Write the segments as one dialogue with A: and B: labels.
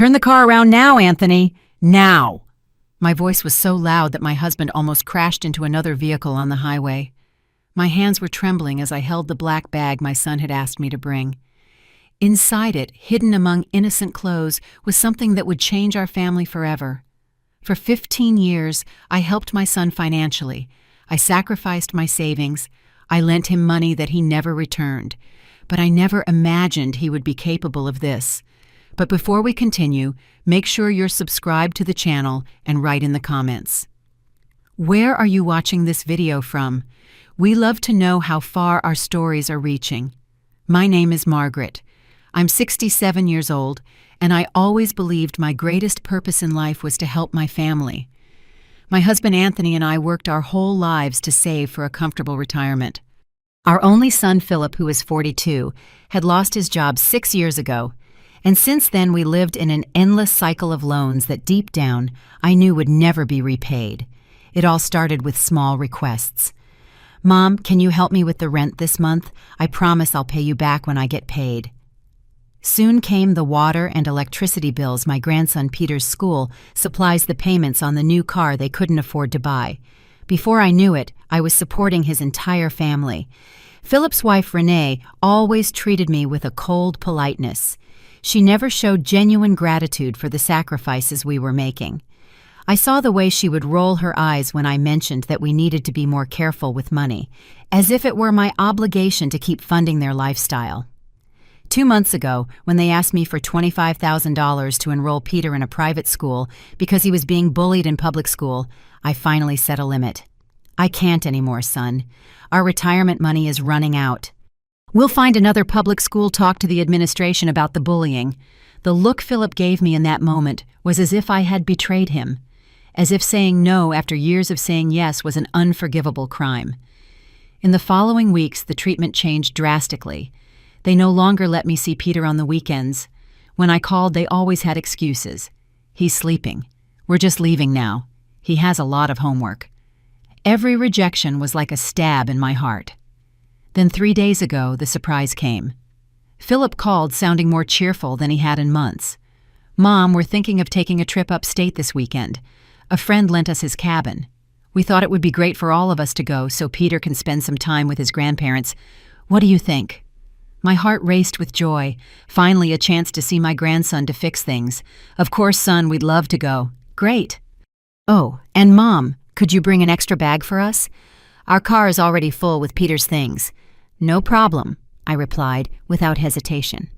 A: Turn the car around now, Anthony. Now! My voice was so loud that my husband almost crashed into another vehicle on the highway. My hands were trembling as I held the black bag my son had asked me to bring. Inside it, hidden among innocent clothes, was something that would change our family forever. For 15 years, I helped my son financially. I sacrificed my savings. I lent him money that he never returned. But I never imagined he would be capable of this. But before we continue, make sure you're subscribed to the channel and write in the comments. Where are you watching this video from? We love to know how far our stories are reaching. My name is Margaret. I'm 67 years old, and I always believed my greatest purpose in life was to help my family. My husband Anthony and I worked our whole lives to save for a comfortable retirement. Our only son, Philip, who is 42, had lost his job 6 years ago, and since then we lived in an endless cycle of loans that deep down I knew would never be repaid. It all started with small requests. "Mom, can you help me with the rent this month? I promise I'll pay you back when I get paid." Soon came the water and electricity bills my grandson Peter's school supplies the payments on the new car they couldn't afford to buy. Before I knew it, I was supporting his entire family. Philip's wife, Renee, always treated me with a cold politeness. She never showed genuine gratitude for the sacrifices we were making. I saw the way she would roll her eyes when I mentioned that we needed to be more careful with money, as if it were my obligation to keep funding their lifestyle. 2 months ago, when they asked me for $25,000 to enroll Peter in a private school because he was being bullied in public school, I finally set a limit. "I can't anymore, son. Our retirement money is running out. We'll find another public school, talk to the administration about the bullying." The look Philip gave me in that moment was as if I had betrayed him, as if saying no after years of saying yes was an unforgivable crime. In the following weeks, the treatment changed drastically. They no longer let me see Peter on the weekends. When I called, they always had excuses. "He's sleeping. We're just leaving now. He has a lot of homework." Every rejection was like a stab in my heart. Then 3 days ago, the surprise came. Philip called sounding more cheerful than he had in months. "Mom, we're thinking of taking a trip upstate this weekend. A friend lent us his cabin. We thought it would be great for all of us to go so Peter can spend some time with his grandparents. What do you think?" My heart raced with joy. Finally, a chance to see my grandson to fix things. "Of course, son, we'd love to go." "Great." "Oh, and Mom, could you bring an extra bag for us? Our car is already full with Peter's things." "No problem," I replied without hesitation.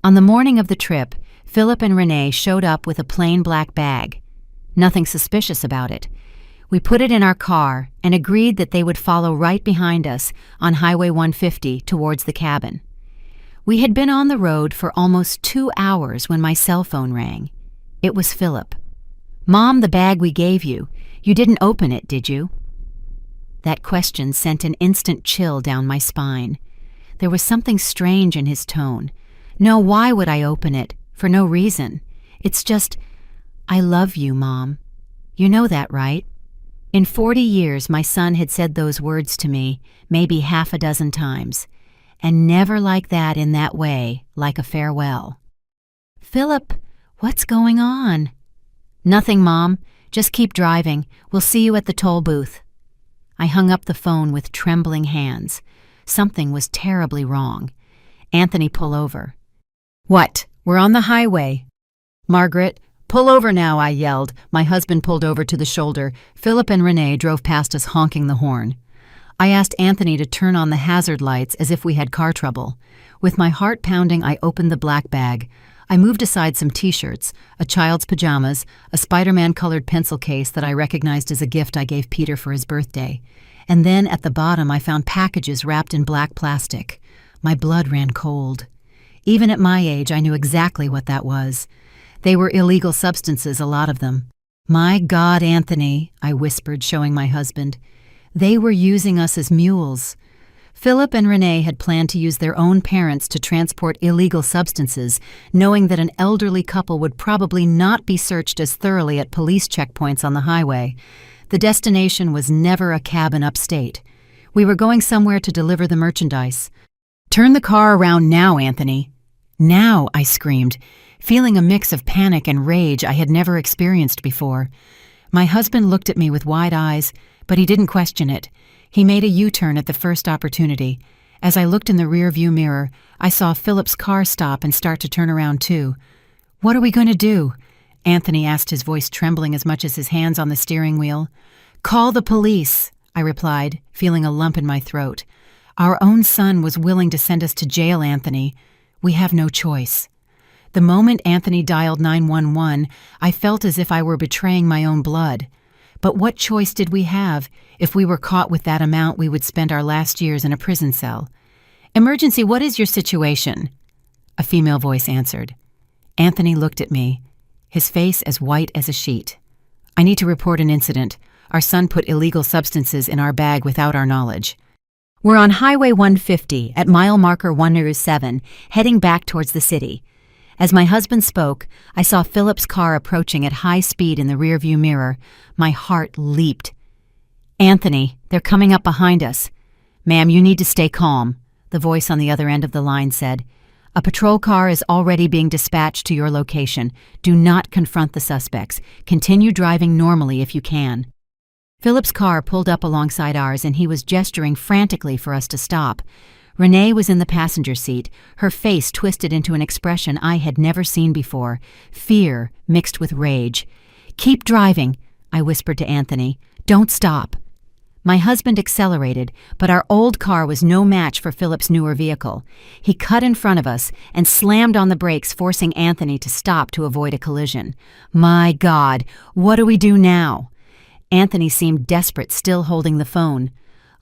A: On the morning of the trip, Philip and Renee showed up with a plain black bag. Nothing suspicious about it. We put it in our car and agreed that they would follow right behind us on Highway 150 towards the cabin. We had been on the road for almost 2 hours when my cell phone rang. It was Philip. "Mom, the bag we gave you. You didn't open it, did you?" That question sent an instant chill down my spine. There was something strange in his tone. "No, why would I open it? For no reason. It's just, I love you, Mom. You know that, right?" In 40 years, my son had said those words to me, maybe half a dozen times, and never like that in that way, like a farewell. "Philip, what's going on?" "Nothing, Mom. Just keep driving. We'll see you at the toll booth." I hung up the phone with trembling hands. Something was terribly wrong. "Anthony, pull over." "What? We're on the highway." "Margaret, pull over now," I yelled. My husband pulled over to the shoulder. Philip and Renee drove past us honking the horn. I asked Anthony to turn on the hazard lights as if we had car trouble. With my heart pounding, I opened the black bag. I moved aside some t-shirts, a child's pajamas, a Spider-Man-colored pencil case that I recognized as a gift I gave Peter for his birthday. And then at the bottom I found packages wrapped in black plastic. My blood ran cold. Even at my age, I knew exactly what that was. They were illegal substances, a lot of them. "My God, Anthony," I whispered, showing my husband. They were using us as mules. Philip and Renee had planned to use their own parents to transport illegal substances, knowing that an elderly couple would probably not be searched as thoroughly at police checkpoints on the highway. The destination was never a cabin upstate. We were going somewhere to deliver the merchandise. "Turn the car around now, Anthony." Now, I screamed, feeling a mix of panic and rage I had never experienced before. My husband looked at me with wide eyes, but he didn't question it. He made a U-turn at the first opportunity. As I looked in the rear-view mirror, I saw Philip's car stop and start to turn around too. "What are we going to do?" Anthony asked, his voice trembling as much as his hands on the steering wheel. "Call the police," I replied, feeling a lump in my throat. "Our own son was willing to send us to jail, Anthony. We have no choice." The moment Anthony dialed 911, I felt as if I were betraying my own blood. But what choice did we have? If we were caught with that amount, we would spend our last years in a prison cell. "Emergency, what is your situation?" A female voice answered. Anthony looked at me, his face as white as a sheet. "I need to report an incident. Our son put illegal substances in our bag without our knowledge." We're on Highway 150 at mile marker 107, heading back towards the city. As my husband spoke, I saw Philip's car approaching at high speed in the rearview mirror. My heart leaped. "Anthony, they're coming up behind us." "Ma'am, you need to stay calm," the voice on the other end of the line said. "A patrol car is already being dispatched to your location. Do not confront the suspects. Continue driving normally if you can." Philip's car pulled up alongside ours, and he was gesturing frantically for us to stop. Renee was in the passenger seat, her face twisted into an expression I had never seen before, fear mixed with rage. "Keep driving," I whispered to Anthony. "Don't stop." My husband accelerated, but our old car was no match for Philip's newer vehicle. He cut in front of us and slammed on the brakes, forcing Anthony to stop to avoid a collision. My God, what do we do now? Anthony seemed desperate, still holding the phone.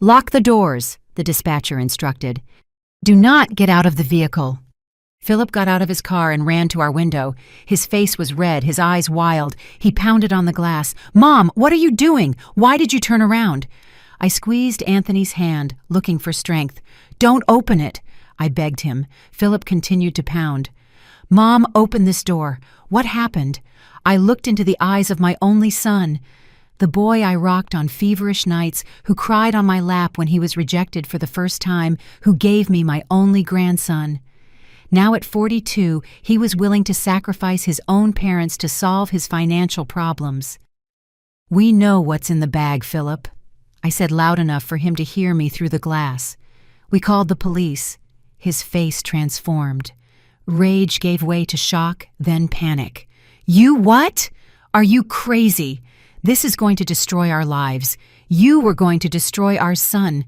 A: "Lock the doors," the dispatcher instructed. "Do not get out of the vehicle." Philip got out of his car and ran to our window. His face was red, his eyes wild. He pounded on the glass. "Mom, what are you doing? Why did you turn around?" I squeezed Anthony's hand, looking for strength. "Don't open it," I begged him. Philip continued to pound. "Mom, open this door. What happened?" I looked into the eyes of my only son, the boy I rocked on feverish nights, who cried on my lap when he was rejected for the first time, who gave me my only grandson. Now at 42, he was willing to sacrifice his own parents to solve his financial problems. "We know what's in the bag, Philip," I said loud enough for him to hear me through the glass. "We called the police." His face transformed. Rage gave way to shock, then panic. "You what? Are you crazy? This is going to destroy our lives. You were going to destroy our son,"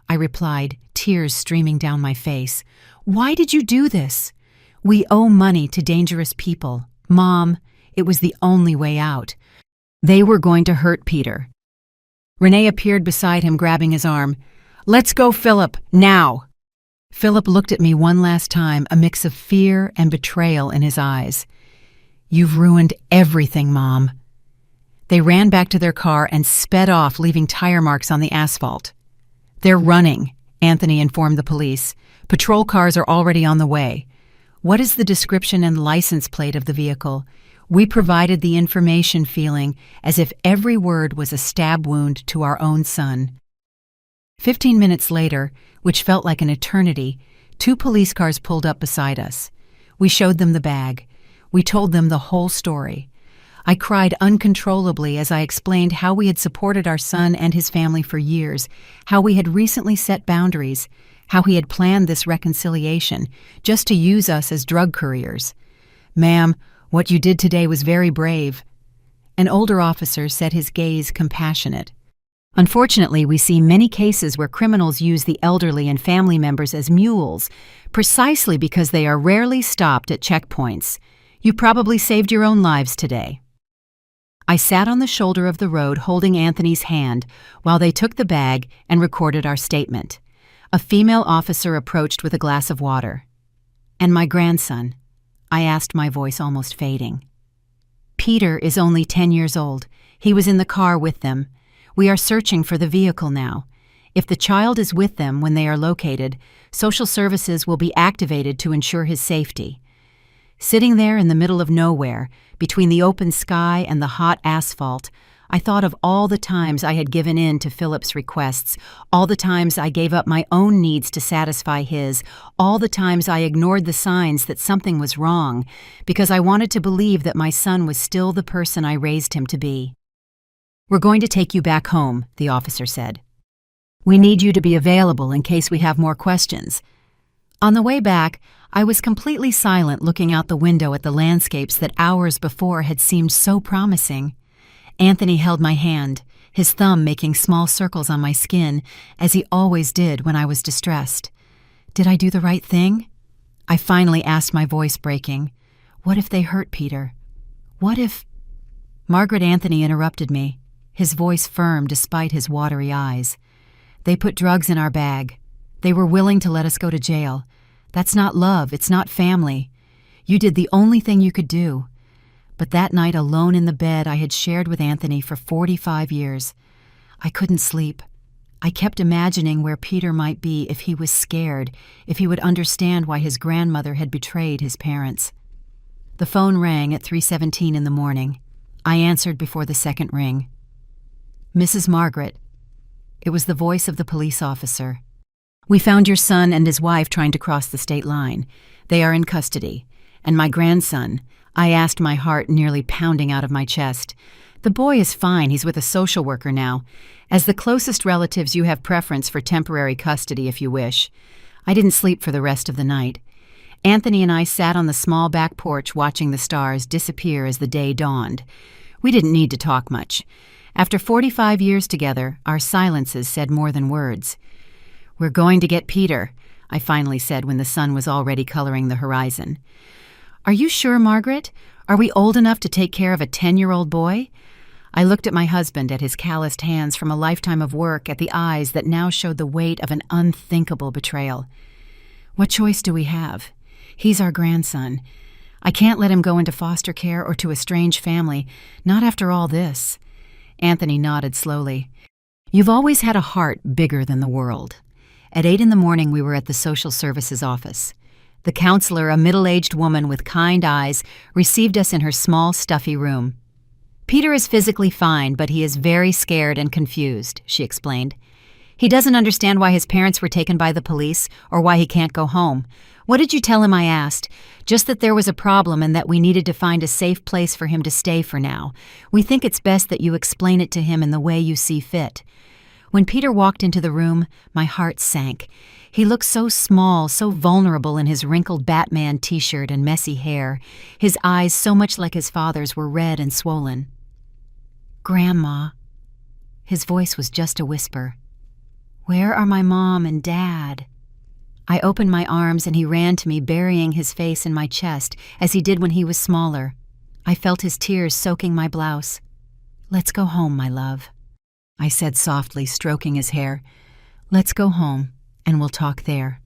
A: I replied, tears streaming down my face. "Why did you do this?" "We owe money to dangerous people. Mom, it was the only way out. They were going to hurt Peter." Renee appeared beside him, grabbing his arm. "Let's go, Philip, now." Philip looked at me one last time, a mix of fear and betrayal in his eyes. "You've ruined everything, Mom." They ran back to their car and sped off, leaving tire marks on the asphalt. "They're running," Anthony informed the police. "Patrol cars are already on the way." "What is the description and license plate of the vehicle?" We provided the information, feeling as if every word was a stab wound to our own son. 15 minutes later, which felt like an eternity, 2 police cars pulled up beside us. We showed them the bag. We told them the whole story. I cried uncontrollably as I explained how we had supported our son and his family for years, how we had recently set boundaries, how he had planned this reconciliation just to use us as drug couriers. "Ma'am, what you did today was very brave." An older officer said, his gaze compassionate. "Unfortunately, we see many cases where criminals use the elderly and family members as mules, precisely because they are rarely stopped at checkpoints. You probably saved your own lives today." I sat on the shoulder of the road holding Anthony's hand while they took the bag and recorded our statement. A female officer approached with a glass of water. "And my grandson?" I asked, my voice almost fading. "Peter is only 10 years old. He was in the car with them. We are searching for the vehicle now. If the child is with them when they are located, social services will be activated to ensure his safety." Sitting there in the middle of nowhere, between the open sky and the hot asphalt, I thought of all the times I had given in to Philip's requests, all the times I gave up my own needs to satisfy his, all the times I ignored the signs that something was wrong, because I wanted to believe that my son was still the person I raised him to be. "We're going to take you back home," the officer said. "We need you to be available in case we have more questions." On the way back, I was completely silent, looking out the window at the landscapes that hours before had seemed so promising. Anthony held my hand, his thumb making small circles on my skin, as he always did when I was distressed. Did I do the right thing? I finally asked, my voice breaking. What if they hurt Peter? What if... Margaret Anthony interrupted me, his voice firm despite his watery eyes. "They put drugs in our bag. They were willing to let us go to jail. That's not love, it's not family. You did the only thing you could do." But that night, alone in the bed I had shared with Anthony for 45 years, I couldn't sleep. I kept imagining where Peter might be if he was scared, if he would understand why his grandmother had betrayed his parents. The phone rang at 3:17 in the morning. I answered before the second ring. "Mrs. Margaret." It was the voice of the police officer. "We found your son and his wife trying to cross the state line. They are in custody. And my grandson," I asked, my heart nearly pounding out of my chest. "The boy is fine. He's with a social worker now. As the closest relatives, you have preference for temporary custody if you wish." I didn't sleep for the rest of the night. Anthony and I sat on the small back porch watching the stars disappear as the day dawned. We didn't need to talk much. After 45 years together, our silences said more than words. "We're going to get Peter," I finally said when the sun was already coloring the horizon. "Are you sure, Margaret? Are we old enough to take care of a 10-year-old boy?" I looked at my husband, at his calloused hands from a lifetime of work, at the eyes that now showed the weight of an unthinkable betrayal. "What choice do we have? He's our grandson. I can't let him go into foster care or to a strange family, not after all this." Anthony nodded slowly. "You've always had a heart bigger than the world." At 8 in the morning, we were at the social services office. The counselor, a middle-aged woman with kind eyes, received us in her small, stuffy room. "Peter is physically fine, but he is very scared and confused," she explained. "He doesn't understand why his parents were taken by the police or why he can't go home." "What did you tell him?" I asked. "Just that there was a problem and that we needed to find a safe place for him to stay for now. We think it's best that you explain it to him in the way you see fit." When Peter walked into the room, my heart sank. He looked so small, so vulnerable in his wrinkled Batman t-shirt and messy hair. His eyes, so much like his father's, were red and swollen. "Grandma." His voice was just a whisper. "Where are my mom and dad?" I opened my arms and he ran to me, burying his face in my chest, as he did when he was smaller. I felt his tears soaking my blouse. "Let's go home, my love," I said softly, stroking his hair. "Let's go home, and we'll talk there."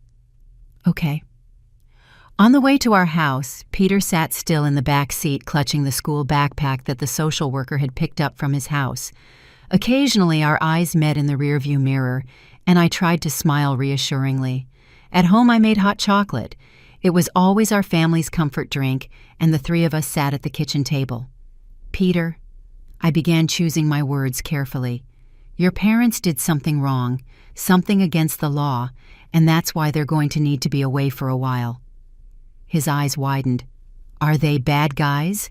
A: "Okay." On the way to our house, Peter sat still in the back seat, clutching the school backpack that the social worker had picked up from his house. Occasionally, our eyes met in the rearview mirror, and I tried to smile reassuringly. At home, I made hot chocolate. It was always our family's comfort drink, and the three of us sat at the kitchen table. "Peter," I began, choosing my words carefully, "your parents did something wrong, something against the law, and that's why they're going to need to be away for a while." His eyes widened. "Are they bad guys?"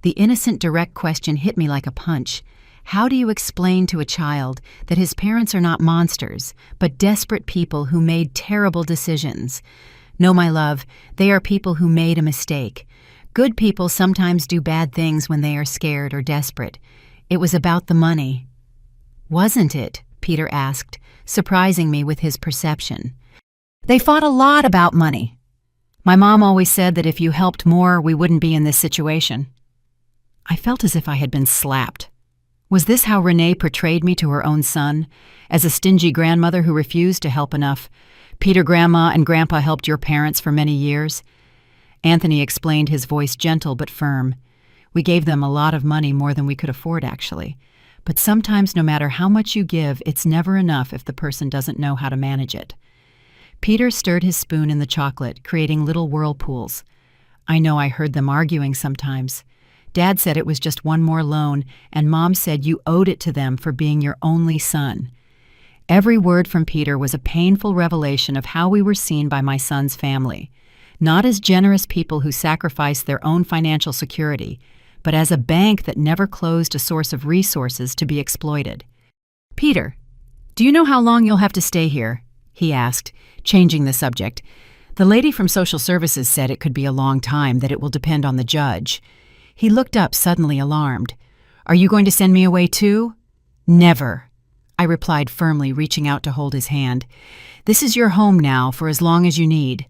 A: The innocent, direct question hit me like a punch. How do you explain to a child that his parents are not monsters, but desperate people who made terrible decisions? No, my love, they are people who made a mistake. Good people sometimes do bad things when they are scared or desperate. It was about the money. "Wasn't it?" Peter asked, surprising me with his perception. "They fought a lot about money. My mom always said that if you helped more, we wouldn't be in this situation." I felt as if I had been slapped. Was this how Renee portrayed me to her own son, as a stingy grandmother who refused to help enough? "Peter, Grandma and Grandpa helped your parents for many years." Anthony explained, his voice gentle but firm. "We gave them a lot of money, more than we could afford, actually. But sometimes, no matter how much you give, it's never enough if the person doesn't know how to manage it." Peter stirred his spoon in the chocolate, creating little whirlpools. I know I heard them arguing sometimes. Dad said it was just one more loan, and Mom said you owed it to them for being your only son. Every word from Peter was a painful revelation of how we were seen by my son's family. Not as generous people who sacrificed their own financial security, but as a bank that never closed a source of resources to be exploited. "Peter, do you know how long you'll have to stay here?" he asked, changing the subject. "The lady from social services said it could be a long time, that it will depend on the judge." He looked up, suddenly alarmed. "Are you going to send me away too?" "Never," I replied firmly, reaching out to hold his hand. "This is your home now for as long as you need."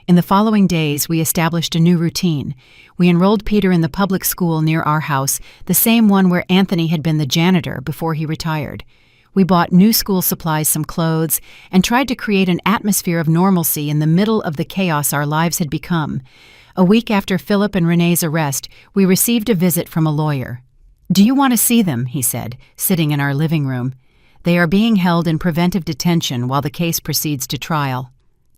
A: In the following days, we established a new routine. We enrolled Peter in the public school near our house, the same one where Anthony had been the janitor before he retired. We bought new school supplies, some clothes, and tried to create an atmosphere of normalcy in the middle of the chaos our lives had become. A week after Philip and Renee's arrest, we received a visit from a lawyer. "Do you want to see them?" he said, sitting in our living room. "They are being held in preventive detention while the case proceeds to trial."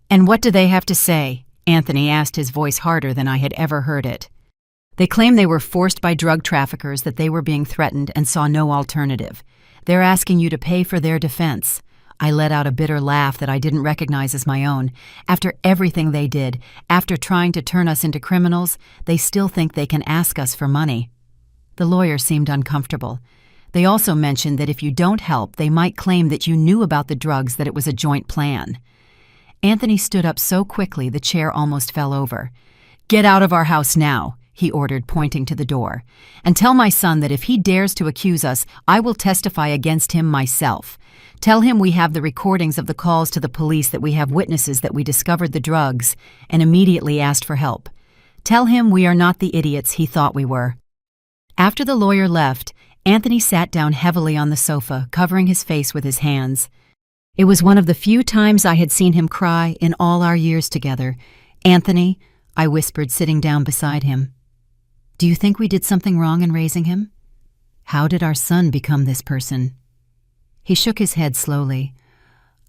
A: "And what do they have to say?" Anthony asked, his voice harder than I had ever heard it. "They claim they were forced by drug traffickers, that they were being threatened and saw no alternative. They're asking you to pay for their defense." I let out a bitter laugh that I didn't recognize as my own. After everything they did, after trying to turn us into criminals, they still think they can ask us for money. The lawyer seemed uncomfortable. "They also mentioned that if you don't help, they might claim that you knew about the drugs, that it was a joint plan." Anthony stood up so quickly the chair almost fell over. "Get out of our house now," he ordered, pointing to the door. "And tell my son that if he dares to accuse us, I will testify against him myself. Tell him we have the recordings of the calls to the police, that we have witnesses that we discovered the drugs and immediately asked for help. Tell him we are not the idiots he thought we were." After the lawyer left, Anthony sat down heavily on the sofa, covering his face with his hands. It was one of the few times I had seen him cry in all our years together. "Anthony," I whispered, sitting down beside him, "do you think we did something wrong in raising him? How did our son become this person?" He shook his head slowly.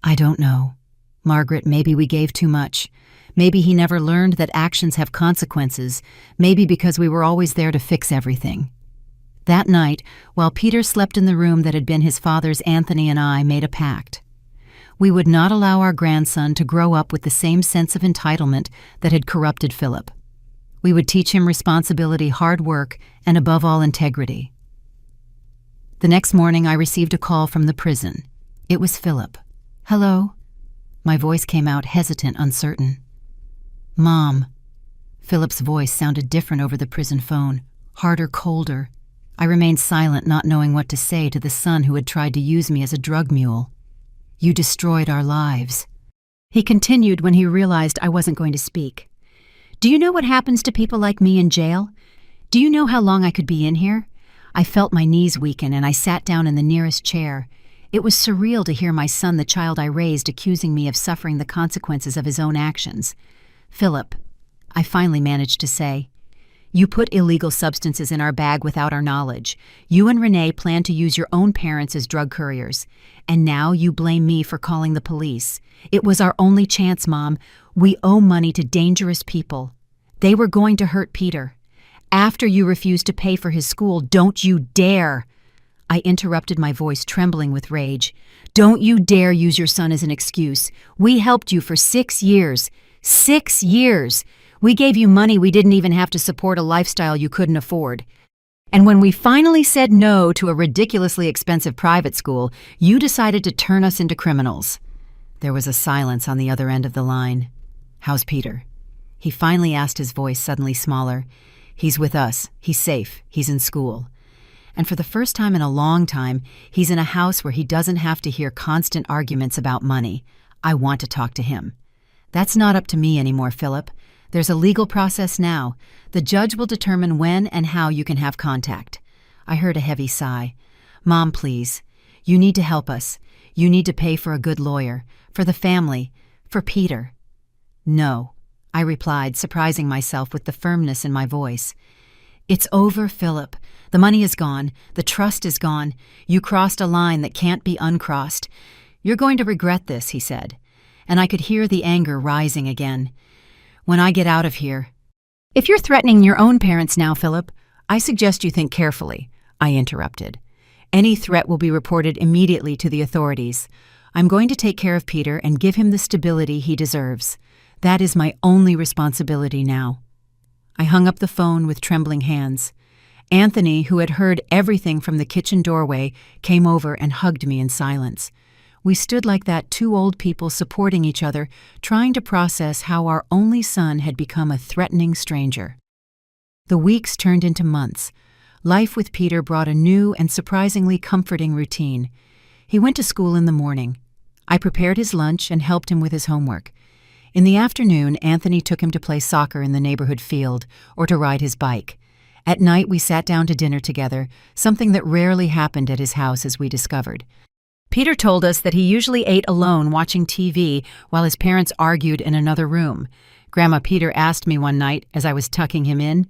A: "I don't know. Margaret, maybe we gave too much. Maybe he never learned that actions have consequences. Maybe because we were always there to fix everything." That night, while Peter slept in the room that had been his father's, Anthony and I made a pact. We would not allow our grandson to grow up with the same sense of entitlement that had corrupted Philip. We would teach him responsibility, hard work, and above all, integrity. The next morning, I received a call from the prison. It was Philip. "Hello?" My voice came out hesitant, uncertain. "Mom." Philip's voice sounded different over the prison phone, harder, colder. I remained silent, not knowing what to say to the son who had tried to use me as a drug mule. "You destroyed our lives." He continued when he realized I wasn't going to speak. "Do you know what happens to people like me in jail? Do you know how long I could be in here?" I felt my knees weaken, and I sat down in the nearest chair. It was surreal to hear my son, the child I raised, accusing me of suffering the consequences of his own actions. "Philip," I finally managed to say, "you put illegal substances in our bag without our knowledge. You and Renee planned to use your own parents as drug couriers. And now you blame me for calling the police. It was our only chance, Mom. We owe money to dangerous people. They were going to hurt Peter. After you refused to pay for his school, don't you dare!" I interrupted, my voice trembling with rage. "Don't you dare use your son as an excuse. We helped you for 6 years. 6 years! We gave you money we didn't even have to support a lifestyle you couldn't afford. And when we finally said no to a ridiculously expensive private school, you decided to turn us into criminals." There was a silence on the other end of the line. "How's Peter?" He finally asked, his voice suddenly smaller. "He's with us. He's safe. He's in school. And for the first time in a long time, he's in a house where he doesn't have to hear constant arguments about money. I want to talk to him. That's not up to me anymore, Philip. There's a legal process now. The judge will determine when and how you can have contact." I heard a heavy sigh. "Mom, please. You need to help us. You need to pay for a good lawyer. For the family. For Peter." "No," I replied, surprising myself with the firmness in my voice. "It's over, Philip. The money is gone. The trust is gone. You crossed a line that can't be uncrossed. You're going to regret this," he said. And I could hear the anger rising again. "When I get out of here—" "If you're threatening your own parents now, Philip, I suggest you think carefully, I interrupted. Any threat will be reported immediately to the authorities. I'm going to take care of Peter and give him the stability he deserves. That is my only responsibility now. I hung up the phone with trembling hands. Anthony, who had heard everything from the kitchen doorway, came over and hugged me in silence. We stood like that, two old people supporting each other, trying to process how our only son had become a threatening stranger. The weeks turned into months. Life with Peter brought a new and surprisingly comforting routine. He went to school in the morning. I prepared his lunch and helped him with his homework. In the afternoon, Anthony took him to play soccer in the neighborhood field or to ride his bike. At night, we sat down to dinner together, something that rarely happened at his house, as we discovered. Peter told us that he usually ate alone watching TV while his parents argued in another room. Grandma Peter asked me one night as I was tucking him in,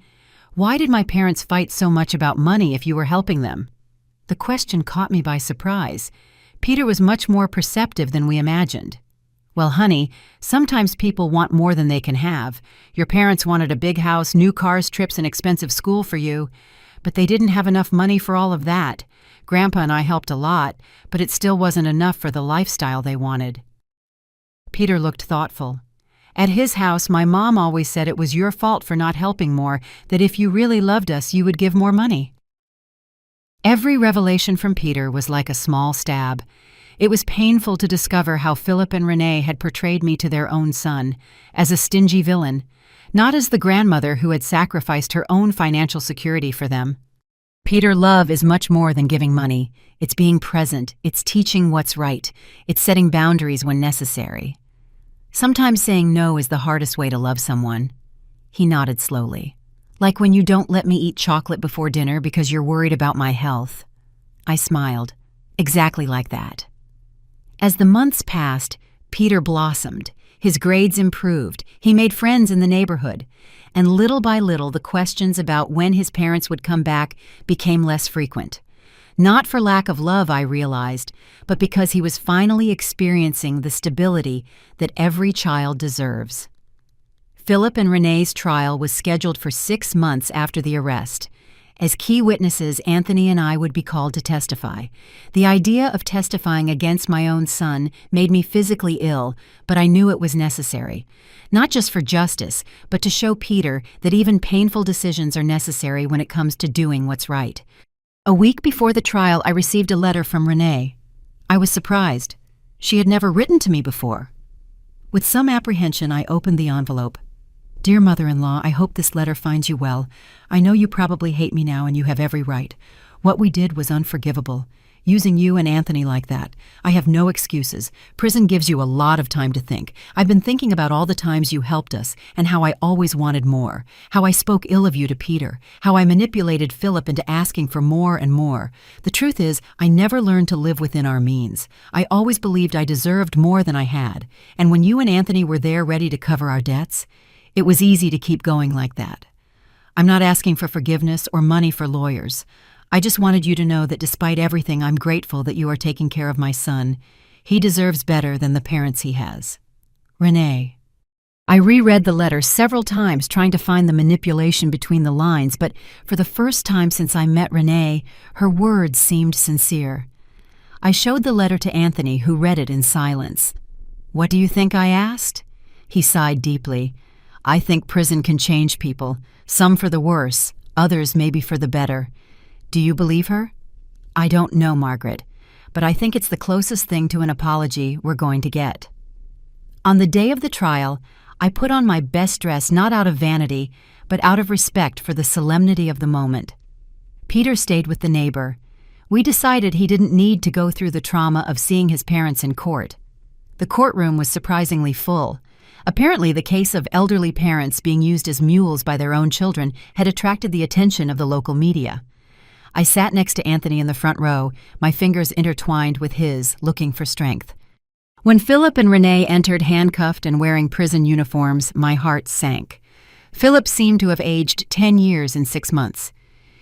A: "Why did my parents fight so much about money if you were helping them?" The question caught me by surprise. Peter was much more perceptive than we imagined. "Well, honey, sometimes people want more than they can have. Your parents wanted a big house, new cars, trips, and expensive school for you. But they didn't have enough money for all of that. Grandpa and I helped a lot, but it still wasn't enough for the lifestyle they wanted." Peter looked thoughtful. "At his house, my mom always said it was your fault for not helping more, that if you really loved us, you would give more money." Every revelation from Peter was like a small stab. It was painful to discover how Philip and Renee had portrayed me to their own son, as a stingy villain, not as the grandmother who had sacrificed her own financial security for them. Peter, love is much more than giving money. It's being present, it's teaching what's right, it's setting boundaries when necessary. Sometimes saying no is the hardest way to love someone. He nodded slowly. "Like when you don't let me eat chocolate before dinner because you're worried about my health." I smiled. Exactly like that. As the months passed, Peter blossomed. His grades improved. He made friends in the neighborhood. And little by little, the questions about when his parents would come back became less frequent. Not for lack of love, I realized, but because he was finally experiencing the stability that every child deserves. Philip and Renee's trial was scheduled for 6 months after the arrest. As key witnesses, Anthony and I would be called to testify. The idea of testifying against my own son made me physically ill, but I knew it was necessary. Not just for justice, but to show Peter that even painful decisions are necessary when it comes to doing what's right. A week before the trial, I received a letter from Renee. I was surprised. She had never written to me before. With some apprehension, I opened the envelope. "Dear mother-in-law, I hope this letter finds you well. I know you probably hate me now, and you have every right. What we did was unforgivable. Using you and Anthony like that. I have no excuses. Prison gives you a lot of time to think. I've been thinking about all the times you helped us, and how I always wanted more. How I spoke ill of you to Peter. How I manipulated Philip into asking for more and more. The truth is, I never learned to live within our means. I always believed I deserved more than I had. And when you and Anthony were there ready to cover our debts, it was easy to keep going like that. I'm not asking for forgiveness or money for lawyers. I just wanted you to know that despite everything, I'm grateful that you are taking care of my son. He deserves better than the parents he has. Renee." I reread the letter several times, trying to find the manipulation between the lines, but for the first time since I met Renee, her words seemed sincere. I showed the letter to Anthony, who read it in silence. "What do you think?" I asked. He sighed deeply. "I think prison can change people, some for the worse, others maybe for the better. Do you believe her?" "I don't know, Margaret, but I think it's the closest thing to an apology we're going to get." On the day of the trial, I put on my best dress not out of vanity, but out of respect for the solemnity of the moment. Peter stayed with the neighbor. We decided he didn't need to go through the trauma of seeing his parents in court. The courtroom was surprisingly full. Apparently, the case of elderly parents being used as mules by their own children had attracted the attention of the local media. I sat next to Anthony in the front row, my fingers intertwined with his, looking for strength. When Philip and Renee entered handcuffed and wearing prison uniforms, my heart sank. Philip seemed to have aged 10 years in 6 months.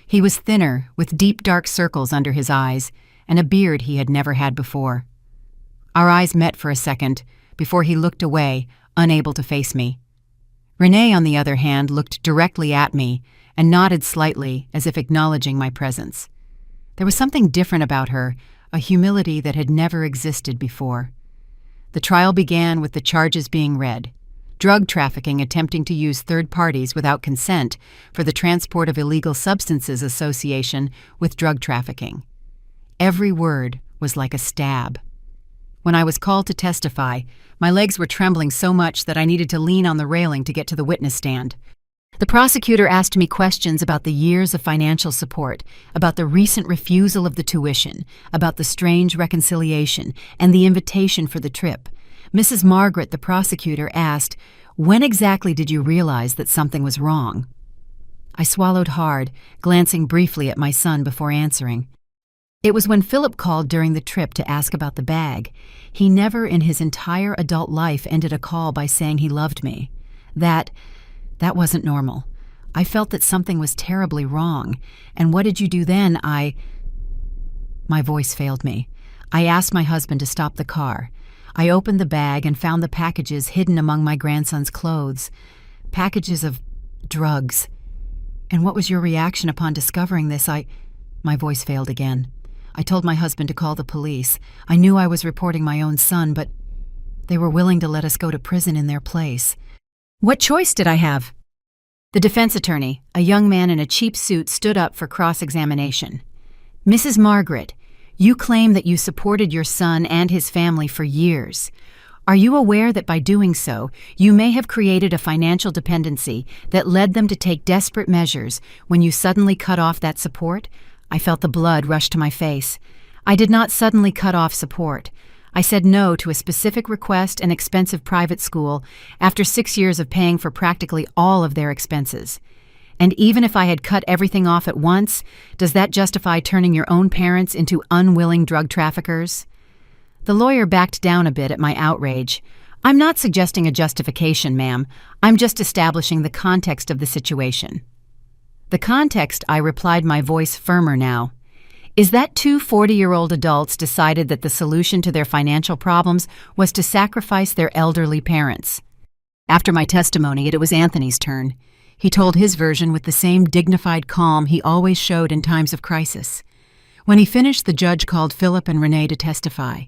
A: He was thinner, with deep dark circles under his eyes, and a beard he had never had before. Our eyes met for a second, before he looked away, unable to face me. Renee, on the other hand, looked directly at me, and nodded slightly as if acknowledging my presence. There was something different about her, a humility that had never existed before. The trial began with the charges being read. Drug trafficking attempting to use third parties without consent for the transport of illegal substances association with drug trafficking. Every word was like a stab. When I was called to testify, my legs were trembling so much that I needed to lean on the railing to get to the witness stand. The prosecutor asked me questions about the years of financial support, about the recent refusal of the tuition, about the strange reconciliation, and the invitation for the trip. Mrs. Margaret, the prosecutor, asked, "When exactly did you realize that something was wrong?" I swallowed hard, glancing briefly at my son before answering. It was when Philip called during the trip to ask about the bag. He never in his entire adult life ended a call by saying he loved me. That wasn't normal. I felt that something was terribly wrong. "And what did you do then?" My voice failed me. I asked my husband to stop the car. I opened the bag and found the packages hidden among my grandson's clothes. Packages of drugs. "And what was your reaction upon discovering this?" My voice failed again. I told my husband to call the police. I knew I was reporting my own son, but they were willing to let us go to prison in their place. What choice did I have? The defense attorney, a young man in a cheap suit, stood up for cross-examination. "Mrs. Margaret, you claim that you supported your son and his family for years. Are you aware that by doing so, you may have created a financial dependency that led them to take desperate measures when you suddenly cut off that support?" I felt the blood rush to my face. I did not suddenly cut off support. I said no to a specific request and expensive private school after 6 years of paying for practically all of their expenses. And even if I had cut everything off at once, does that justify turning your own parents into unwilling drug traffickers? The lawyer backed down a bit at my outrage. "I'm not suggesting a justification, ma'am. I'm just establishing the context of the situation." "The context," I replied, my voice firmer now, "is that two 40-year-old adults decided that the solution to their financial problems was to sacrifice their elderly parents." After my testimony, it was Anthony's turn. He told his version with the same dignified calm he always showed in times of crisis. When he finished, the judge called Philip and Renee to testify.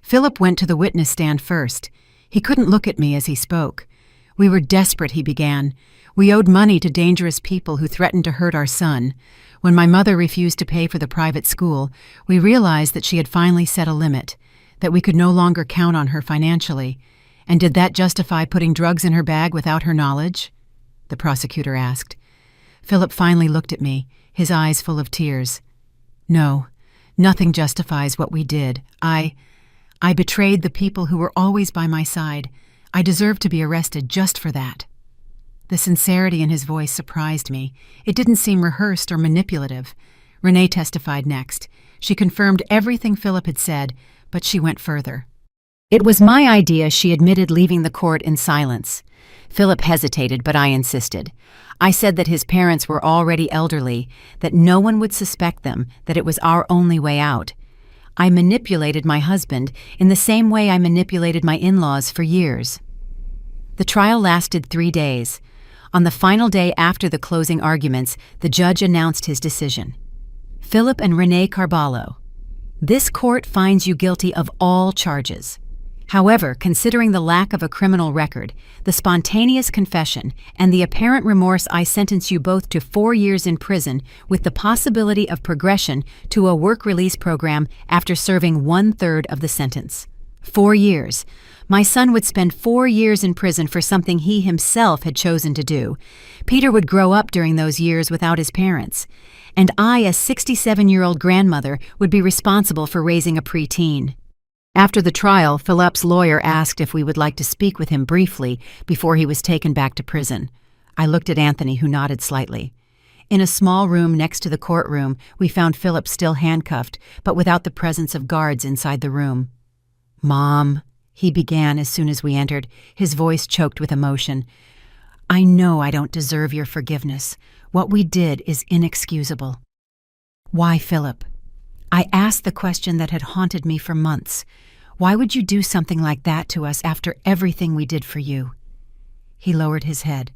A: Philip went to the witness stand first. He couldn't look at me as he spoke. "We were desperate," he began. "We owed money to dangerous people who threatened to hurt our son. When my mother refused to pay for the private school, we realized that she had finally set a limit, that we could no longer count on her financially. And did that justify putting drugs in her bag without her knowledge?" the prosecutor asked. Philip finally looked at me, his eyes full of tears. "No, nothing justifies what we did. I betrayed the people who were always by my side. I deserve to be arrested just for that." The sincerity in his voice surprised me. It didn't seem rehearsed or manipulative. Renee testified next. She confirmed everything Philip had said, but she went further. "It was my idea," she admitted, leaving the court in silence. Philip hesitated, but I insisted. I said that his parents were already elderly, that no one would suspect them, that it was our only way out. I manipulated my husband in the same way I manipulated my in-laws for years. The trial lasted 3 days. On the final day after the closing arguments, the judge announced his decision. "Philip and Renee Carballo, this court finds you guilty of all charges. However, considering the lack of a criminal record, the spontaneous confession, and the apparent remorse, I sentence you both to 4 years in prison with the possibility of progression to a work release program after serving 1/3 of the sentence. 4 years. My son would spend 4 years in prison for something he himself had chosen to do. Peter would grow up during those years without his parents. And I, a 67-year-old grandmother, would be responsible for raising a preteen." After the trial, Philip's lawyer asked if we would like to speak with him briefly before he was taken back to prison. I looked at Anthony, who nodded slightly. In a small room next to the courtroom, we found Philip still handcuffed, but without the presence of guards inside the room. "Mom," he began as soon as we entered, his voice choked with emotion. "I know I don't deserve your forgiveness. What we did is inexcusable." "Why, Philip?" I asked the question that had haunted me for months. "Why would you do something like that to us after everything we did for you?" He lowered his head.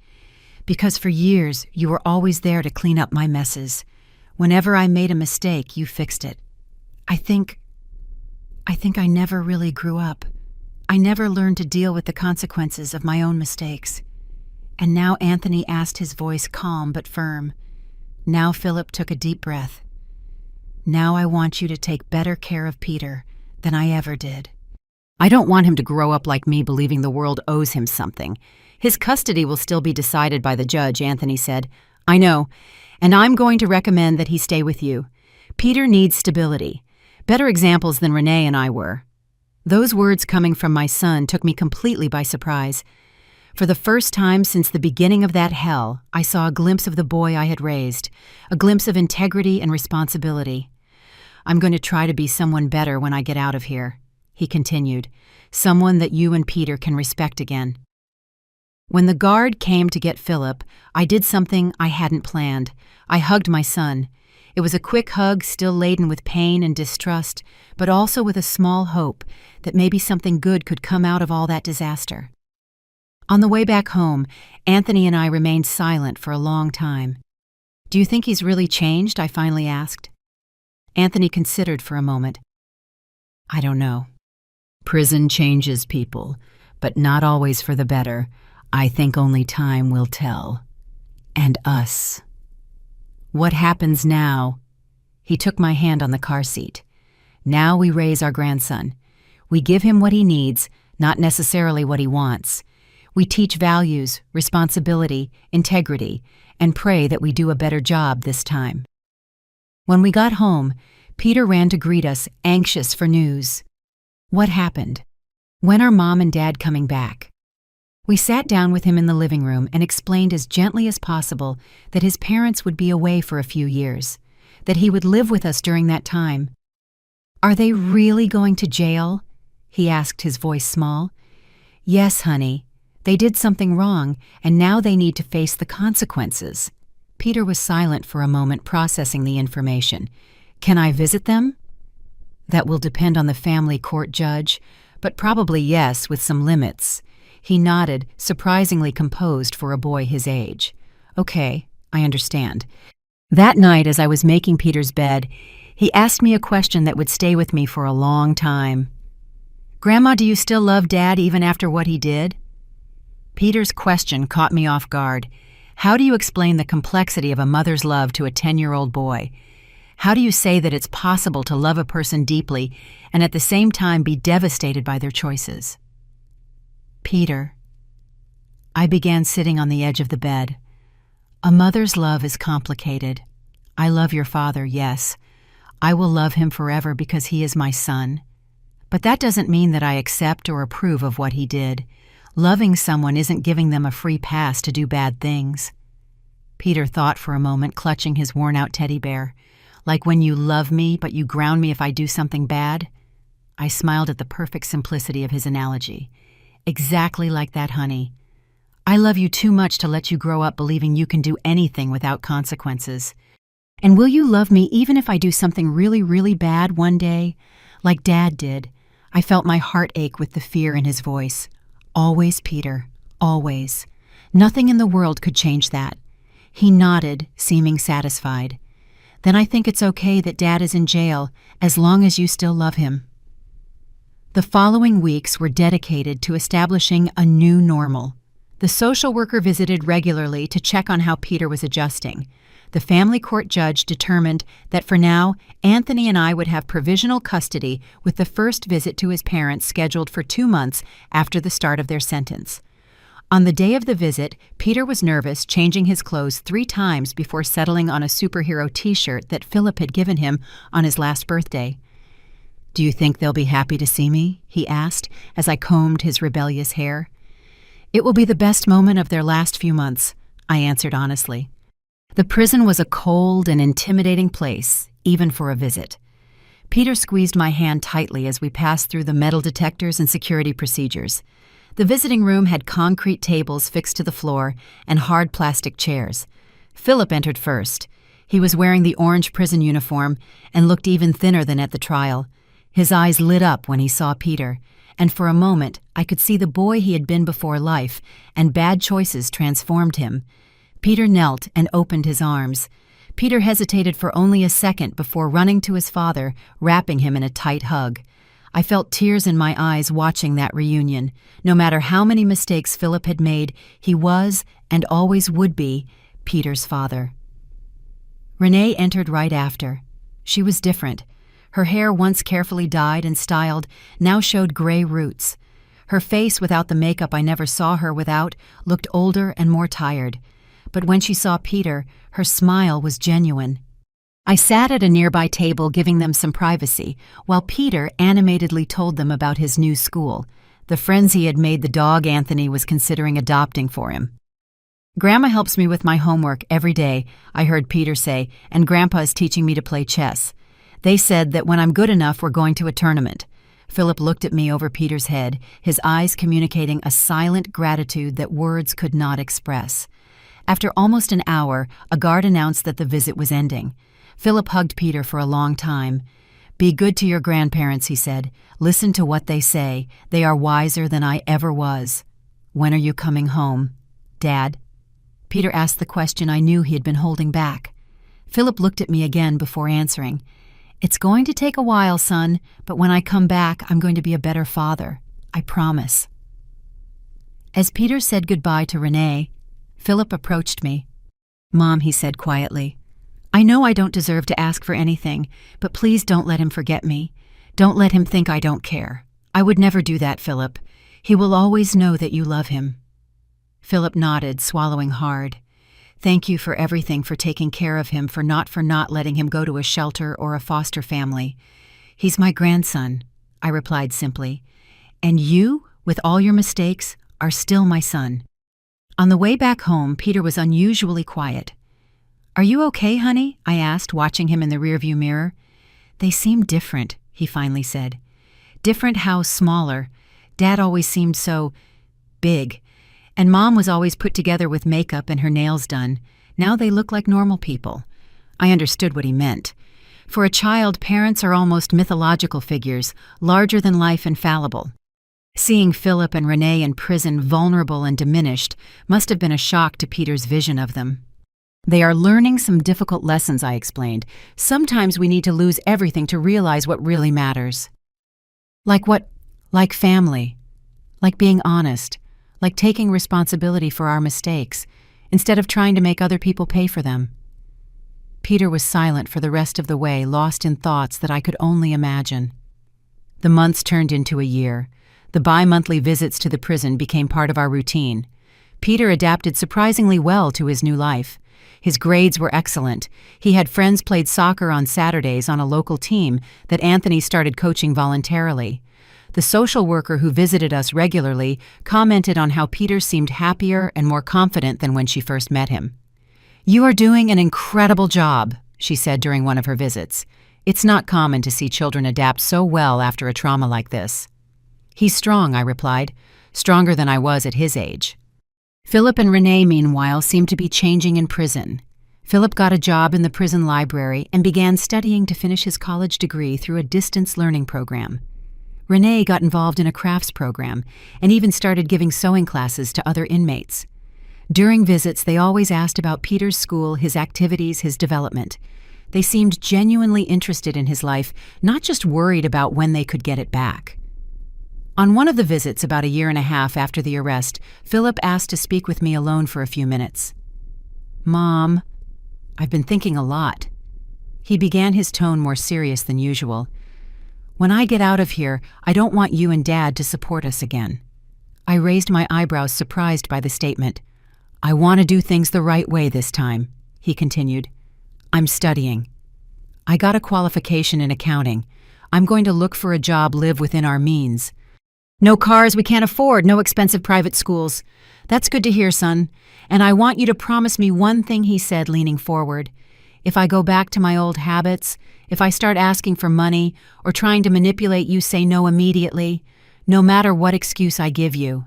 A: Because for years, you were always there to clean up my messes. Whenever I made a mistake, you fixed it. I think I never really grew up. I never learned to deal with the consequences of my own mistakes. And now Anthony asked, his voice calm but firm. Now Philip took a deep breath. Now I want you to take better care of Peter than I ever did. I don't want him to grow up like me, believing the world owes him something. His custody will still be decided by the judge, Anthony said. I know, and I'm going to recommend that he stay with you. Peter needs stability. Better examples than Renee and I were. Those words coming from my son took me completely by surprise. For the first time since the beginning of that hell, I saw a glimpse of the boy I had raised, a glimpse of integrity and responsibility. I'm going to try to be someone better when I get out of here, he continued, someone that you and Peter can respect again. When the guard came to get Philip, I did something I hadn't planned. I hugged my son. It was a quick hug, still laden with pain and distrust, but also with a small hope that maybe something good could come out of all that disaster. On the way back home, Anthony and I remained silent for a long time. Do you think he's really changed? I finally asked. Anthony considered for a moment. I don't know. Prison changes people, but not always for the better. I think only time will tell. And us. What happens now? He took my hand on the car seat. Now we raise our grandson. We give him what he needs, not necessarily what he wants. We teach values, responsibility, integrity, and pray that we do a better job this time. When we got home, Peter ran to greet us, anxious for news. What happened? When are Mom and Dad coming back? We sat down with him in the living room and explained as gently as possible that his parents would be away for a few years, that he would live with us during that time. Are they really going to jail? He asked, his voice small. Yes, honey. They did something wrong, and now they need to face the consequences. Peter was silent for a moment, processing the information. Can I visit them? That will depend on the family court judge, but probably yes, with some limits. He nodded, surprisingly composed for a boy his age. Okay, I understand. That night, as I was making Peter's bed, he asked me a question that would stay with me for a long time. Grandma, do you still love Dad even after what he did? Peter's question caught me off guard. How do you explain the complexity of a mother's love to a 10-year-old boy? How do you say that it's possible to love a person deeply and at the same time be devastated by their choices? Peter. I began sitting on the edge of the bed. A mother's love is complicated. I love your father, yes. I will love him forever because he is my son. But that doesn't mean that I accept or approve of what he did. Loving someone isn't giving them a free pass to do bad things. Peter thought for a moment, clutching his worn-out teddy bear. Like when you love me, but you ground me if I do something bad? I smiled at the perfect simplicity of his analogy. Exactly like that, honey. I love you too much to let you grow up believing you can do anything without consequences. And will you love me even if I do something really, really bad one day? Like Dad did. I felt my heart ache with the fear in his voice. Always, Peter. Always. Nothing in the world could change that. He nodded, seeming satisfied. Then I think it's okay that Dad is in jail, as long as you still love him. The following weeks were dedicated to establishing a new normal. The social worker visited regularly to check on how Peter was adjusting. The family court judge determined that for now, Anthony and I would have provisional custody with the first visit to his parents scheduled for 2 months after the start of their sentence. On the day of the visit, Peter was nervous, changing his clothes 3 times before settling on a superhero t-shirt that Philip had given him on his last birthday. Do you think they'll be happy to see me? He asked as I combed his rebellious hair. It will be the best moment of their last few months, I answered honestly. The prison was a cold and intimidating place, even for a visit. Peter squeezed my hand tightly as we passed through the metal detectors and security procedures. The visiting room had concrete tables fixed to the floor and hard plastic chairs. Philip entered first. He was wearing the orange prison uniform and looked even thinner than at the trial. His eyes lit up when he saw Peter, and for a moment I could see the boy he had been before life, and bad choices transformed him. Peter knelt and opened his arms. Peter hesitated for only a second before running to his father, wrapping him in a tight hug. I felt tears in my eyes watching that reunion. No matter how many mistakes Philip had made, he was, and always would be, Peter's father. Renee entered right after. She was different. Her hair, once carefully dyed and styled, now showed gray roots. Her face, without the makeup I never saw her without, looked older and more tired. But when she saw Peter, her smile was genuine. I sat at a nearby table giving them some privacy, while Peter animatedly told them about his new school, the friends he had made the dog Anthony was considering adopting for him. "Grandma helps me with my homework every day," I heard Peter say, "and Grandpa is teaching me to play chess. They said that when I'm good enough, we're going to a tournament." Philip looked at me over Peter's head, his eyes communicating a silent gratitude that words could not express. After almost an hour, a guard announced that the visit was ending. Philip hugged Peter for a long time. "Be good to your grandparents," he said. "Listen to what they say. They are wiser than I ever was. When are you coming home, Dad?" Peter asked the question I knew he had been holding back. Philip looked at me again before answering. "It's going to take a while, son, but when I come back, I'm going to be a better father. I promise." As Peter said goodbye to Renee, Philip approached me. "Mom," he said quietly, "I know I don't deserve to ask for anything, but please don't let him forget me. Don't let him think I don't care. I would never do that, Philip. He will always know that you love him." Philip nodded, swallowing hard. "Thank you for everything, for taking care of him, for not letting him go to a shelter or a foster family. He's my grandson," I replied simply. "And you, with all your mistakes, are still my son." On the way back home, Peter was unusually quiet. "Are you okay, honey?" I asked, watching him in the rearview mirror. "They seem different," he finally said. "Different how smaller. Dad always seemed so big. And Mom was always put together with makeup and her nails done. Now they look like normal people." I understood what he meant. For a child, parents are almost mythological figures, larger than life and fallible. Seeing Philip and Renee in prison, vulnerable and diminished, must have been a shock to Peter's vision of them. "They are learning some difficult lessons," I explained. "Sometimes we need to lose everything to realize what really matters." "Like what?" "Like family. Like being honest. Like taking responsibility for our mistakes, instead of trying to make other people pay for them." Peter was silent for the rest of the way, lost in thoughts that I could only imagine. The months turned into a year. The bi-monthly visits to the prison became part of our routine. Peter adapted surprisingly well to his new life. His grades were excellent. He had friends played soccer on Saturdays on a local team that Anthony started coaching voluntarily. The social worker who visited us regularly commented on how Peter seemed happier and more confident than when she first met him. "You are doing an incredible job," she said during one of her visits. "It's not common to see children adapt so well after a trauma like this." "He's strong," I replied, "stronger than I was at his age." Philip and Renee, meanwhile, seemed to be changing in prison. Philip got a job in the prison library and began studying to finish his college degree through a distance learning program. Renee got involved in a crafts program and even started giving sewing classes to other inmates. During visits, they always asked about Peter's school, his activities, his development. They seemed genuinely interested in his life, not just worried about when they could get it back. On one of the visits about a year and a half after the arrest, Philip asked to speak with me alone for a few minutes. "Mom, I've been thinking a lot." He began, his tone more serious than usual. "When I get out of here, I don't want you and Dad to support us again." I raised my eyebrows, surprised by the statement. "I want to do things the right way this time," he continued. "I'm studying. I got a qualification in accounting. I'm going to look for a job, live within our means. No cars we can't afford, no expensive private schools. That's good to hear, son. And I want you to promise me one thing," he said, leaning forward. "If I go back to my old habits, if I start asking for money or trying to manipulate you, say no immediately, no matter what excuse I give you."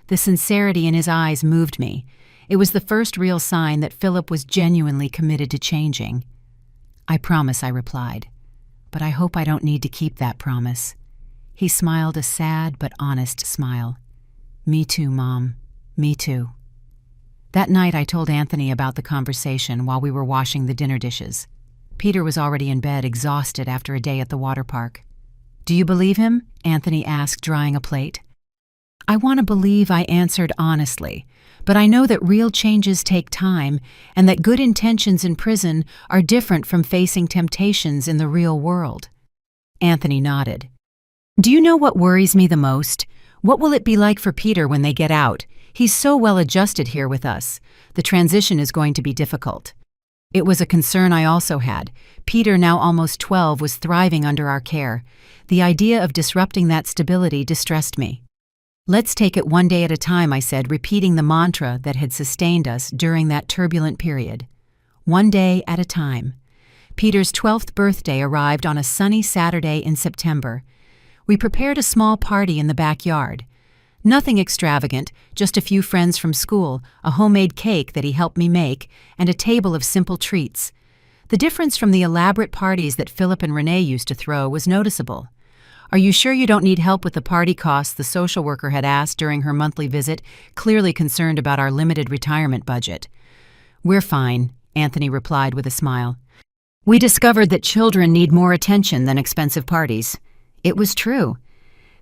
A: The sincerity in his eyes moved me. It was the first real sign that Philip was genuinely committed to changing. "I promise," I replied. "But I hope I don't need to keep that promise." He smiled, a sad but honest smile. "Me too, Mom. Me too." That night I told Anthony about the conversation while we were washing the dinner dishes. Peter was already in bed, exhausted after a day at the water park. "Do you believe him?" Anthony asked, drying a plate. "I want to believe," I answered honestly, "but I know that real changes take time and that good intentions in prison are different from facing temptations in the real world." Anthony nodded. "Do you know what worries me the most? What will it be like for Peter when they get out? He's so well adjusted here with us. The transition is going to be difficult." It was a concern I also had. Peter, now almost 12, was thriving under our care. The idea of disrupting that stability distressed me. "Let's take it one day at a time," I said, repeating the mantra that had sustained us during that turbulent period. One day at a time. Peter's 12th birthday arrived on a sunny Saturday in September. We prepared a small party in the backyard. Nothing extravagant, just a few friends from school, a homemade cake that he helped me make, and a table of simple treats. The difference from the elaborate parties that Philip and Renee used to throw was noticeable. "Are you sure you don't need help with the party costs?" the social worker had asked during her monthly visit, clearly concerned about our limited retirement budget. "We're fine," Anthony replied with a smile. "We discovered that children need more attention than expensive parties." It was true.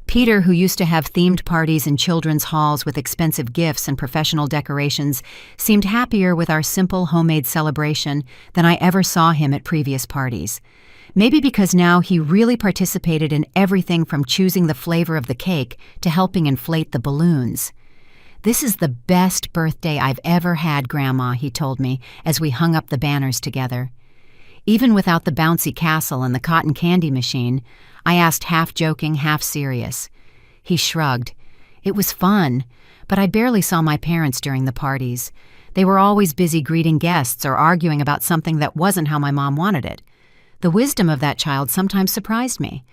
A: Peter, who used to have themed parties in children's halls with expensive gifts and professional decorations, seemed happier with our simple homemade celebration than I ever saw him at previous parties. Maybe because now he really participated in everything from choosing the flavor of the cake to helping inflate the balloons. "This is the best birthday I've ever had, Grandma," he told me as we hung up the banners together. Even without the bouncy castle and the cotton candy machine, I asked, half joking, half serious. He shrugged. "It was fun, but I barely saw my parents during the parties. They were always busy greeting guests or arguing about something that wasn't how my mom wanted it. The wisdom of that child sometimes surprised me."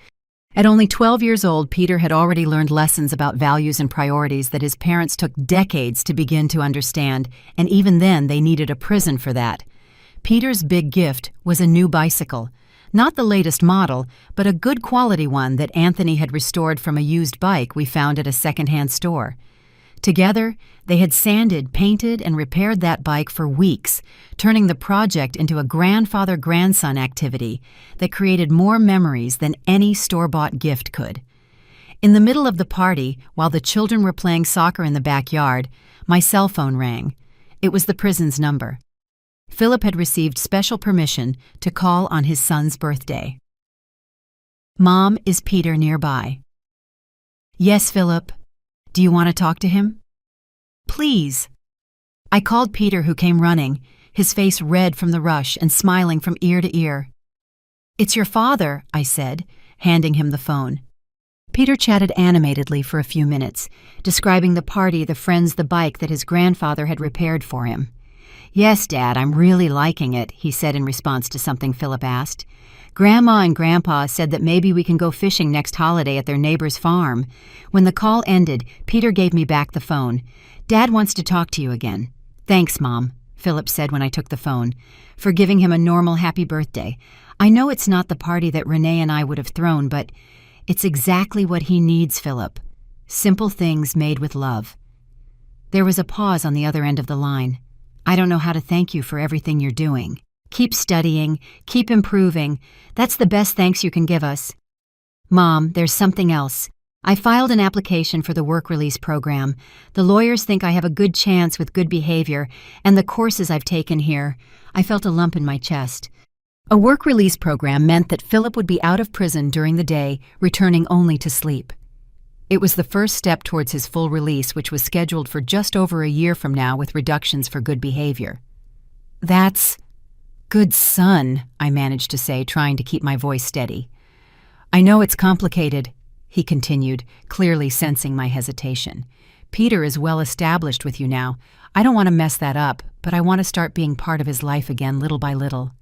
A: At only 12 years old, Peter had already learned lessons about values and priorities that his parents took decades to begin to understand, and even then they needed a prison for that. Peter's big gift was a new bicycle. Not the latest model, but a good quality one that Anthony had restored from a used bike we found at a secondhand store. Together, they had sanded, painted, and repaired that bike for weeks, turning the project into a grandfather-grandson activity that created more memories than any store-bought gift could. In the middle of the party, while the children were playing soccer in the backyard, my cell phone rang. It was the prison's number. Philip had received special permission to call on his son's birthday. "Mom, is Peter nearby?" "Yes, Philip. Do you want to talk to him?" "Please." I called Peter, who came running, his face red from the rush and smiling from ear to ear. "It's your father," I said, handing him the phone. Peter chatted animatedly for a few minutes, describing the party, the friends, the bike that his grandfather had repaired for him. "Yes, Dad, I'm really liking it," he said in response to something Philip asked. "Grandma and Grandpa said that maybe we can go fishing next holiday at their neighbor's farm." When the call ended, Peter gave me back the phone. "Dad wants to talk to you again." "Thanks, Mom," Philip said when I took the phone, for giving him a normal happy birthday. "I know it's not the party that Renee and I would have thrown, but it's exactly what he needs, Philip. Simple things made with love." There was a pause on the other end of the line. "I don't know how to thank you for everything you're doing. Keep studying, keep improving. That's the best thanks you can give us." "Mom, there's something else. I filed an application for the work release program. The lawyers think I have a good chance with good behavior, and the courses I've taken here." I felt a lump in my chest. A work release program meant that Philip would be out of prison during the day, returning only to sleep. It was the first step towards his full release, which was scheduled for just over a year from now with reductions for good behavior. "That's good son," I managed to say, trying to keep my voice steady. "I know it's complicated," he continued, clearly sensing my hesitation. "Peter is well established with you now. I don't want to mess that up, but I want to start being part of his life again little by little."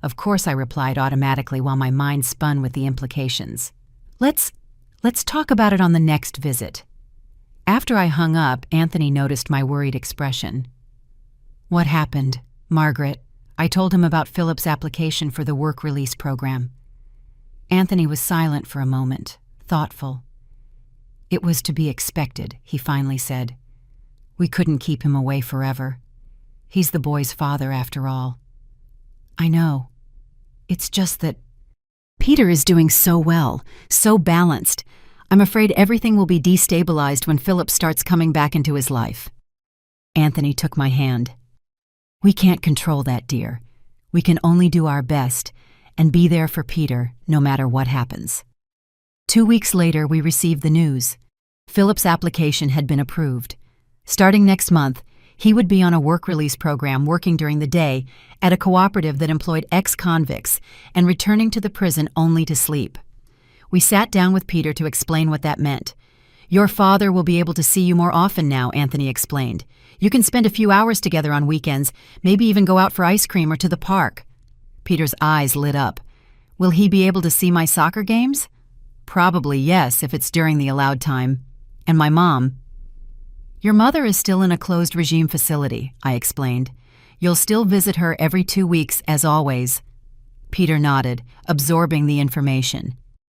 A: "Of course," I replied automatically while my mind spun with the implications. Let's talk about it on the next visit." After I hung up, Anthony noticed my worried expression. "What happened, Margaret?" I told him about Philip's application for the work release program. Anthony was silent for a moment, thoughtful. "It was to be expected," he finally said. We couldn't keep him away forever. He's the boy's father, after all. I know. It's just that Peter is doing so well, so balanced. I'm afraid everything will be destabilized when Philip starts coming back into his life. Anthony took my hand. We can't control that, dear. We can only do our best and be there for Peter no matter what happens. 2 weeks later, we received the news. Philip's application had been approved. Starting next month, he would be on a work release program working during the day at a cooperative that employed ex-convicts and returning to the prison only to sleep. We sat down with Peter to explain what that meant. Your father will be able to see you more often now, Anthony explained. You can spend a few hours together on weekends, maybe even go out for ice cream or to the park. Peter's eyes lit up. Will he be able to see my soccer games? Probably yes, if it's during the allowed time. And my mom? Your mother is still in a closed regime facility, I explained. You'll still visit her every 2 weeks, as always. Peter nodded, absorbing the information.